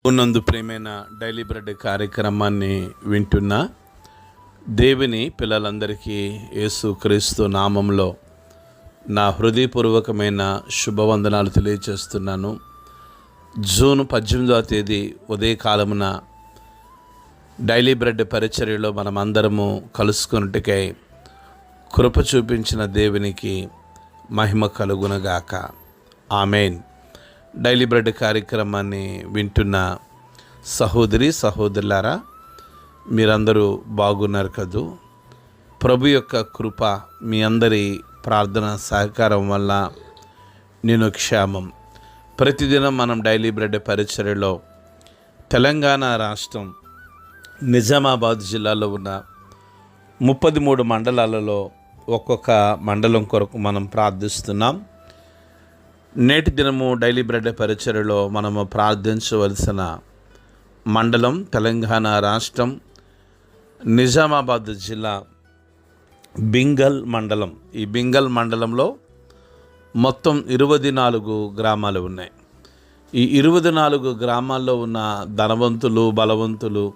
ఉన్నందు ప్రేమైన daily bread కార్యక్రమాన్ని వింటున్న దేవుని పిల్లలందరికీ యేసుక్రీస్తు నామంలో నా హృదయపూర్వకమైన శుభవందనాలు తెలియజేస్తున్నాను. జూన్ 18వ తేదీ ఉదయకాలమున డైలీ బ్రెడ్ పరిచర్యలో మనమందరము కలుసుకున్నట్టుకై కృప చూపించిన దేవునికి మహిమ కలుగునగాక. ఆమేన్. డైలీ బ్రెడ్ కార్యక్రమాన్ని వింటున్న సహోదరి సహోదరులారా, మీరందరూ బాగున్నారు కదూ? ప్రభు యొక్క కృప, మీ అందరి ప్రార్థన సహకారం వల్ల నేను క్షేమం. ప్రతిదినం మనం డైలీ బ్రెడ్ పరిచర్యలో తెలంగాణ రాష్ట్రం నిజామాబాద్ జిల్లాలో ఉన్న 33 మండలాలలో ఒక్కొక్క మండలం కొరకు మనం ప్రార్థిస్తున్నాం. నేటి దినము డైలీ బ్రెడ్ పరిచర్యలో మనము ప్రార్థించవలసిన మండలం తెలంగాణ రాష్ట్రం నిజామాబాద్ జిల్లా బింగల్ మండలం. ఈ బింగల్ మండలంలో మొత్తం 24 గ్రామాలు ఉన్నాయి. ఈ 24 గ్రామాల్లో ఉన్న ధనవంతులు, బలవంతులు,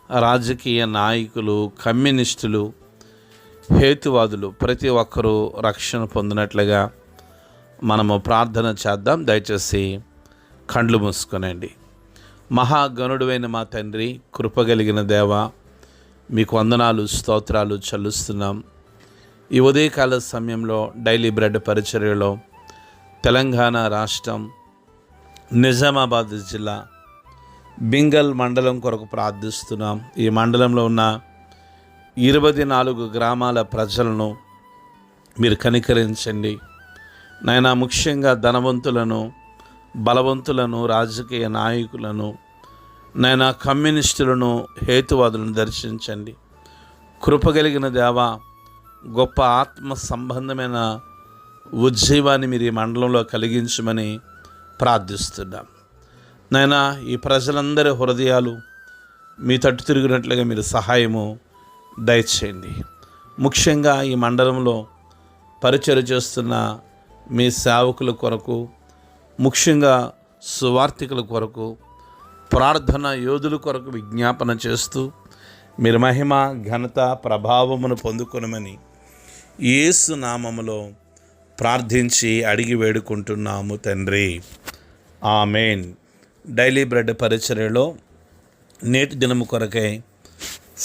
రాజకీయ నాయకులు, కమ్యూనిస్టులు, హేతువాదులు ప్రతి ఒక్కరూ రక్షణ పొందినట్లుగా మనము ప్రార్థన చేద్దాం. దయచేసి కండ్లు మూసుకొనండి. మహాగణుడువైన మా తండ్రి, కృపగలిగిన దేవ, మీకు వందనాలు, స్తోత్రాలు చెల్లిస్తున్నాం. ఈ ఉదయకాల సమయంలో డైలీ బ్రెడ్ పరిచర్యలో తెలంగాణ రాష్ట్రం నిజామాబాద్ జిల్లా బింగల్ మండలం కొరకు ప్రార్థిస్తున్నాం. ఈ మండలంలో ఉన్న 24 గ్రామాల ప్రజలను మీరు కనికరించండి నాయనా. ముఖ్యంగా ధనవంతులను, బలవంతులను, రాజకీయ నాయకులను నాయనా, కమ్యూనిస్టులను, హేతువాదులను దర్శించండి. కృపగలిగిన దేవా, గొప్ప ఆత్మ సంబంధమైన ఉజ్జీవాన్ని మీరు ఈ మండలంలో కలిగించమని ప్రార్థిస్తున్నాం నాయనా. ఈ ప్రజలందరి హృదయాలు మీ తట్టు తిరిగినట్లుగా మీరు సహాయము దయచేయండి. ముఖ్యంగా ఈ మండలంలో పరిచర్య చేస్తున్న మీ సేవకుల కొరకు, ముఖ్యంగా సువార్థికుల కొరకు, ప్రార్థన యోధుల కొరకు విజ్ఞాపన చేస్తూ మీరు మహిమ, ఘనత, ప్రభావమును పొందుకొనమని యేసు నామములో ప్రార్థించి అడిగి వేడుకుంటున్నాము తండ్రి. ఆమేన్. డైలీ బ్రెడ్ పరిచర్యలో నేటి దినము కొరకై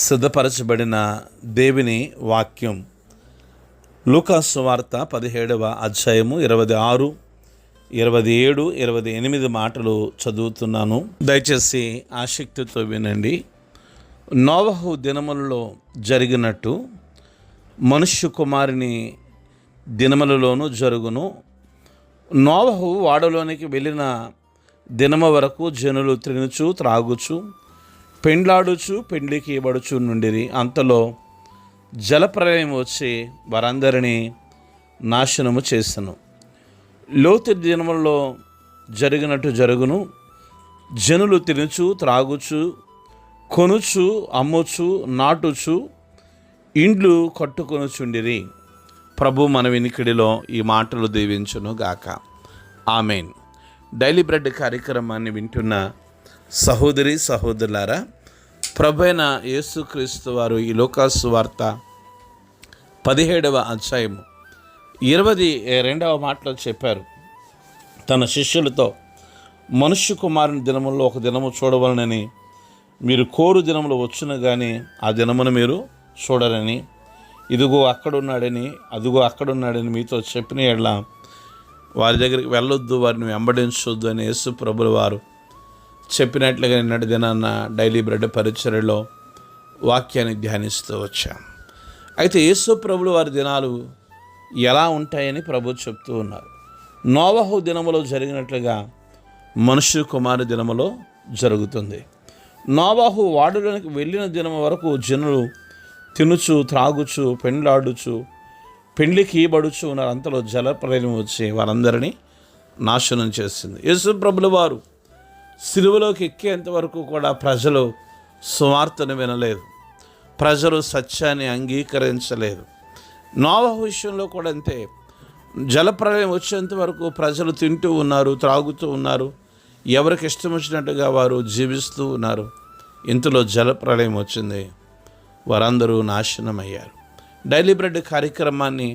సిద్ధపరచబడిన దేవుని వాక్యం లూకాసు సువార్త 17వ అధ్యాయము 26, 27, 28 మాటలు చదువుతున్నాను. దయచేసి ఆసక్తితో వినండి. నోవహు దినములలో జరిగినట్టు మనుష్య కుమారుని దినములలోనూ జరుగును. నోవహు వాడలోనికి వెళ్ళిన దినము వరకు జనులు తినుచు, త్రాగుచు, పెండ్లాడుచు, పెండ్లికి ఇవ్వడుచు నుండిరి. అంతలో జలప్రలయం వచ్చి వారందరినీ నాశనము చేసెను. లోతు దినములలో జరిగినట్టు జరుగును. జనులు తినుచు, త్రాగుచు, కొనుచు, అమ్ముచు, నాటుచు, ఇండ్లు కట్టుకొనుచుండిరి. ప్రభు మన వినికిడిలో ఈ మాటలు దీవించును గాక. ఆమేన్. డైలీ బ్రెడ్ కార్యక్రమాన్ని వింటున్న సహోదరి సహోదరులారా, ప్రభువైన యేసుక్రీస్తు వారు ఈ లూకాసు వార్త 17వ అధ్యాయము 22వ మాటలో చెప్పారు తన శిష్యులతో, మనుష్య కుమారుని దినముల్లో ఒక దినము చూడవలనని మీరు కోరు దినములు వచ్చును కానీ ఆ దినమును మీరు చూడరని, ఇదిగో అక్కడున్నాడని, అదిగో అక్కడున్నాడని మీతో చెప్పిన ఎడల వారి దగ్గరికి వెళ్ళొద్దు, వారిని వెంబడించొద్దు అని యేసు ప్రభుల వారు చెప్పినట్లుగా నిన్నటి దినాన్న డైలీ బ్రెడ్ పరిచర్యలో వాక్యాన్ని ధ్యానిస్తూ వచ్చాం. అయితే యేసు ప్రభులు వారి దినాలు ఎలా ఉంటాయని ప్రభు చెప్తూ ఉన్నారు. నోవహు దినములో జరిగినట్లుగా మనుష్య కుమారు దినములో జరుగుతుంది. నోవహు వాడులోనికి వెళ్ళిన దినము వరకు జనులు తినుచు, త్రాగుచు, పెండ్లాడుచు, పెండ్లికి ఈబడుచు ఉన్నారు. అంతలో జలప్రలయం వచ్చి వారందరినీ నాశనం చేసింది. యేసు ప్రభుల వారు సిలువలోకి ఎక్కేంత వరకు కూడా ప్రజలు సువార్తను వినలేదు, ప్రజలు సత్యాన్ని అంగీకరించలేదు. నోవహు విషయంలో కూడా అంతే. జలప్రలయం వచ్చేంత వరకు ప్రజలు తింటూ ఉన్నారు, త్రాగుతూ ఉన్నారు, ఎవరికి ఇష్టం వచ్చినట్టుగా వారు జీవిస్తూ ఉన్నారు. ఇంతలో జలప్రళయం వచ్చింది, వారందరూ నాశనమయ్యారు. డైలీ బ్రెడ్ కార్యక్రమాన్ని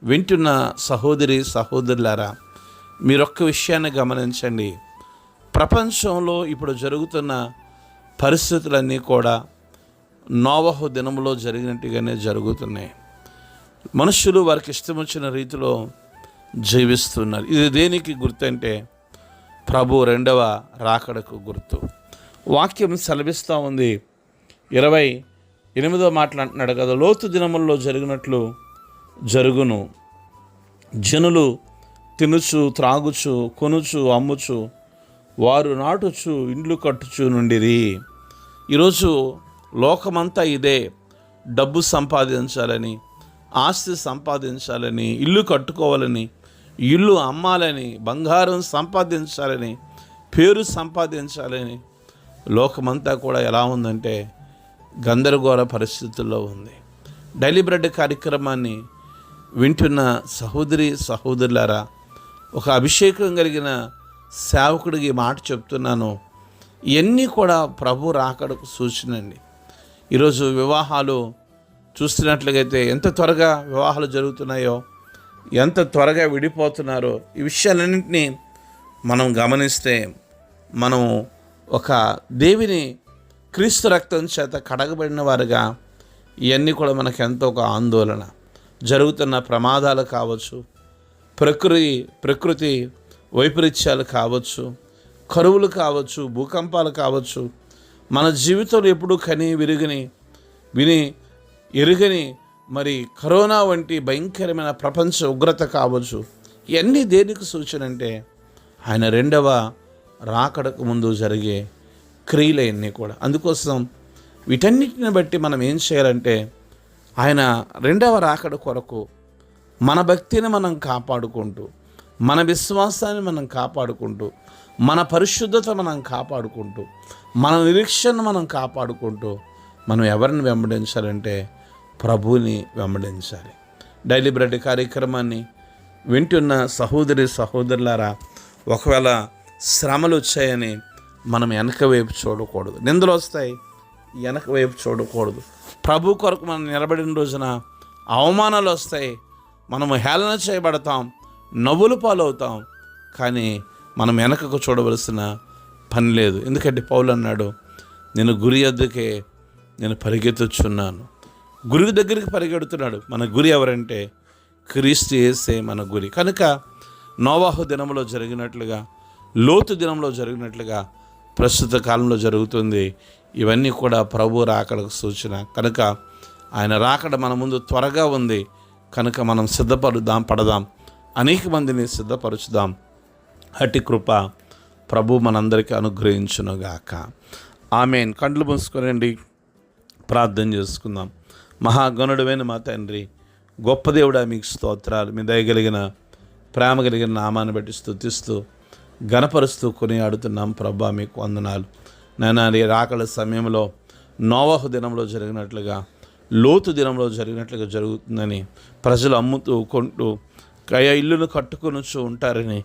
వింటున్న సహోదరి సహోదరులారా, మీరొక్క విషయాన్ని గమనించండి. ప్రపంచంలో ఇప్పుడు జరుగుతున్న పరిస్థితులన్నీ కూడా నోవహు దినములో జరిగినట్టుగానే జరుగుతున్నాయి. మనుషులు వారికి ఇష్టం వచ్చిన రీతిలో జీవిస్తున్నారు. ఇది దేనికి గుర్తు అంటే ప్రభు రెండవ రాకడకు గుర్తు. వాక్యం సెలవిస్తూ ఉంది. 28వ మాటలు అంటున్నాడు కదా, లోతు దినముల్లో జరిగినట్లు జరుగును. జనులు తినుచు త్రాగుచు కొనుచు అమ్ముచు వారు నాటుచు ఇండ్లు కట్టుచు నుండిరి. ఈరోజు లోకమంతా ఇదే. డబ్బు సంపాదించాలని, ఆస్తి సంపాదించాలని, ఇల్లు కట్టుకోవాలని, ఇల్లు అమ్మాలని, బంగారం సంపాదించాలని, పేరు సంపాదించాలని లోకమంతా కూడా ఎలా ఉందంటే గందరగోళ పరిస్థితుల్లో ఉంది. డైలీ బ్రెడ్ కార్యక్రమాన్ని వింటున్న సహోదరి సహోదరులారా, ఒక అభిషేకం కలిగిన సేవకుడికి మాట చెప్తున్నాను. ఇవన్నీ కూడా ప్రభు రాకడకు సూచనండి. ఈరోజు వివాహాలు చూస్తున్నట్లయితే ఎంత త్వరగా వివాహాలు జరుగుతున్నాయో, ఎంత త్వరగా విడిపోతున్నారో, ఈ విషయాలన్నింటినీ మనం గమనిస్తే మనం ఒక దేవుని క్రీస్తు రక్తం చేత కడగబడిన వారుగా ఇవన్నీ కూడా మనకు ఎంతో ఒక ఆందోళన. జరుగుతున్న ప్రమాదాలు కావచ్చు, ప్రకృతి వైపరీత్యాలు కావచ్చు, కరువులు కావచ్చు, భూకంపాలు కావచ్చు, మన జీవితంలో ఎప్పుడూ విని ఎరుగని మరి కరోనా వంటి భయంకరమైన ప్రపంచ ఉగ్రత కావచ్చు. ఇవన్నీ దేనికి సూచన అంటే ఆయన రెండవ రాకడకు ముందు జరిగే క్రియలన్నీ కూడా. అందుకోసం వీటన్నిటిని బట్టి మనం ఏం చేయాలంటే ఆయన రెండవ రాకడ కొరకు మన భక్తిని మనం కాపాడుకుంటూ, మన విశ్వాసాన్ని మనం కాపాడుకుంటూ, మన పరిశుద్ధత మనం కాపాడుకుంటూ, మన నిరీక్షణ మనం కాపాడుకుంటూ మనం ఎవరిని వెంబడించాలంటే ప్రభువుని వెంబడించాలి. డైలీ బ్రెడ్ కార్యక్రమాన్ని వింటున్న సహోదరి సహోదరులారా, ఒకవేళ శ్రమలు వచ్చాయని మనం వెనక వైపు చూడకూడదు. నిందలు వస్తాయి, వెనక వైపు చూడకూడదు. ప్రభు కొరకు మనం నిలబడిన రోజున అవమానాలు వస్తాయి, మనము హేళన చేయబడతాం, నవ్వులు పాలవుతాం. కానీ మనం వెనకకు చూడవలసిన పని లేదు. ఎందుకంటే పౌలు అన్నాడు, నేను గురి వద్దకే నేను పరిగెత్తుచున్నాను. గురి దగ్గరికి పరిగెడుతున్నాడు. మన గురి ఎవరంటే క్రీస్తు యేసే మన గురి. కనుక నోవాహు దినంలో జరిగినట్లుగా, లోతు దినంలో జరిగినట్లుగా ప్రస్తుత కాలంలో జరుగుతుంది. ఇవన్నీ కూడా ప్రభు రాకడకు సూచన. కనుక ఆయన రాకడ మన ముందు త్వరగా ఉంది. కనుక మనం పడదాం, అనేక మందిని సిద్ధపరచుదాం. అట్టి కృప ప్రభు మనందరికీ అనుగ్రహించునుగాక. ఆమేన్. కండ్లు మూసుకొనండి, ప్రార్థన చేసుకుందాం. మహాగణుడైన మా తండ్రి, గొప్ప దేవుడా, మీకు స్తోత్రాలు. మీ దయగలిగిన ప్రేమ కలిగిన నామాన్ని బట్టి స్తుతిస్తూ గణపరుస్తూ కొనియాడుతున్నాం. ప్రభా, మీకు వందనాలు. నాయనా, రాకడ సమయంలో నోవహు దినంలో జరిగినట్లుగా, లోతు దినంలో జరిగినట్లుగా జరుగుతుందని ప్రజలు అమ్ముతూ కొంటూ ఇల్లును కట్టుకొని ఉంటారని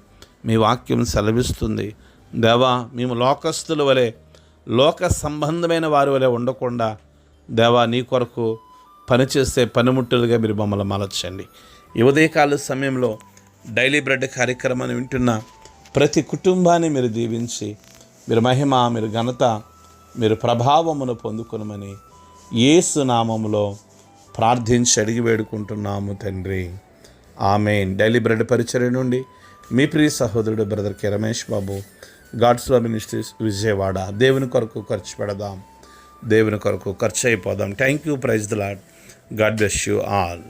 మీ వాక్యం సెలవిస్తుంది. దేవా, మేము లోకస్తుల వలె, లోక సంబంధమైన వారి వలె ఉండకుండా దేవా, నీ కొరకు పనిచేసే పనిముట్టులుగా మీరు మమ్మల్ని మలచండి. ఈ ఉదయకాల సమయంలో డైలీ బ్రెడ్ కార్యక్రమాన్ని వింటున్న ప్రతి కుటుంబాన్ని మీరు దీవించి, మీరు మహిమ, మీరు ఘనత, మీరు ప్రభావమును పొందుకొనమని యేసు నామములో ప్రార్థించి అడిగి వేడుకుంటున్నాము తండ్రి. ఆమేన్. డైలీ బ్రెడ్ పరిచర్య నుండి మీ ప్రియ సహోదరుడు brother K Ramesh Babu, God's love ministries, Vijayawada. దేవుని కొరకు ఖర్చు పెడదాం, దేవుని కొరకు ఖర్చు అయిపోదాం. Thank you. Praise the Lord. God bless you all.